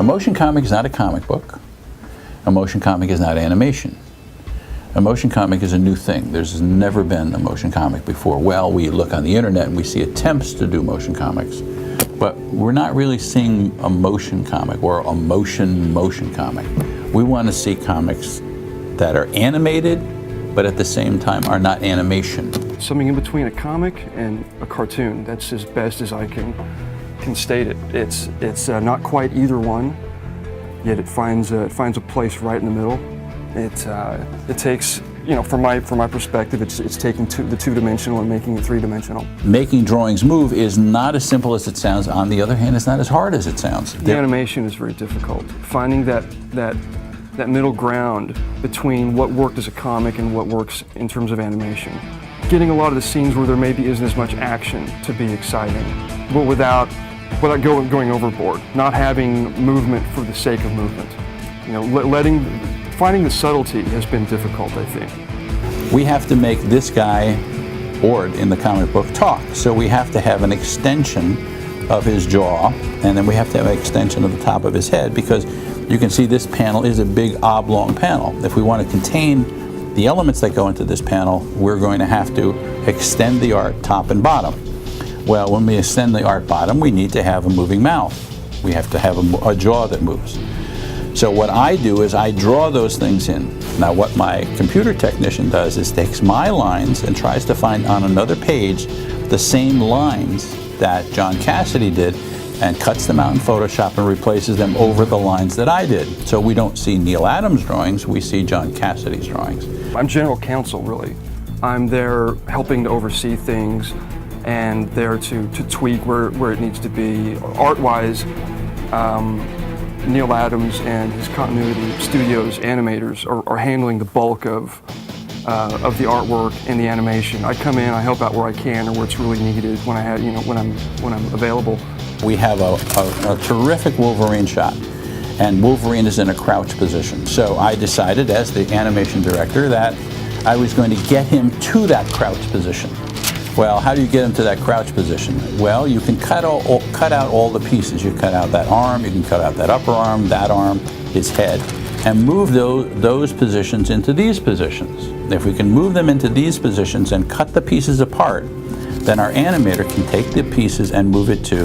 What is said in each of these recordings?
motion comic is not a comic book. A motion comic is not animation. A motion comic is a new thing. There's never been a motion comic before. Well, we look on the internet and we see attempts to do motion comics, but we're not really seeing a motion comic or a motion comic. We want to see comics that are animated, but at the same time are not animation. Something in between a comic and a cartoon. That's as best as I can state it. It's not quite either one, yet it finds a place right in the middle. It takes, you know, from my perspective, it's taking the two-dimensional and making it three-dimensional. Making drawings move is not as simple as it sounds. On the other hand, it's not as hard as it sounds. The animation is very difficult. Finding that middle ground between what worked as a comic and what works in terms of animation. Getting a lot of the scenes where there maybe isn't as much action to be exciting, but without going overboard. Not having movement for the sake of movement. You know, finding the subtlety has been difficult, I think. We have to make this guy, Ord, in the comic book talk. So we have to have an extension of his jaw, and then we have to have an extension of the top of his head, because you can see this panel is a big oblong panel. If we want to contain the elements that go into this panel, we're going to have to extend the art top and bottom. Well, when we extend the art bottom, we need to have a moving mouth. We have to have a jaw that moves. So what I do is I draw those things in. Now what my computer technician does is takes my lines and tries to find on another page the same lines that John Cassidy did, and cuts them out in Photoshop and replaces them over the lines that I did. So we don't see Neil Adams' drawings, we see John Cassidy's drawings. I'm general counsel, really. I'm there helping to oversee things and there to tweak where it needs to be. Art-wise, Neil Adams and his continuity studios animators are handling the bulk of the artwork and the animation. I come in, I help out where I can or where it's really needed when I'm available. We have a terrific Wolverine shot, and Wolverine is in a crouch position. So I decided as the animation director that I was going to get him to that crouch position. Well, how do you get him to that crouch position? Well, you can cut out all the pieces. You cut out that arm, you can cut out that upper arm, that arm, his head, and move those positions into these positions. If we can move them into these positions and cut the pieces apart, then our animator can take the pieces and move it to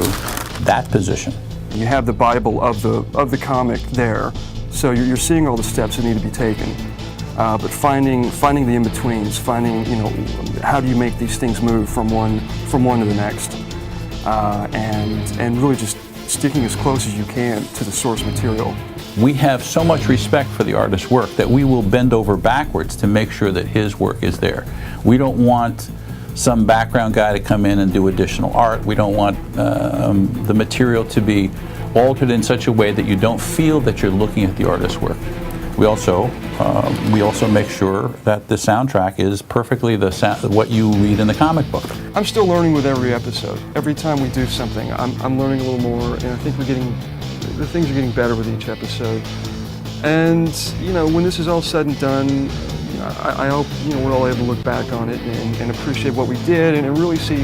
that position. You have the Bible of the comic there, so you're seeing all the steps that need to be taken. But finding the in-betweens, finding, you know, how do you make these things move from one to the next, and really just sticking as close as you can to the source material. We have so much respect for the artist's work that we will bend over backwards to make sure that his work is there. We don't want some background guy to come in and do additional art. We don't want the material to be altered in such a way that you don't feel that you're looking at the artist's work. We also make sure that the soundtrack is perfectly what you read in the comic book. I'm still learning with every episode. Every time we do something, I'm learning a little more, and I think the things are getting better with each episode. And you know, when this is all said and done, I hope, you know, we're all able to look back on it and appreciate what we did and really see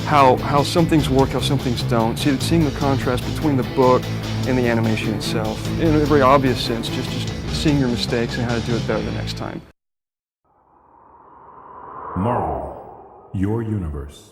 how some things work, how some things don't. Seeing the contrast between the book and the animation itself. In a very obvious sense, just seeing your mistakes and how to do it better the next time. Marvel, your universe.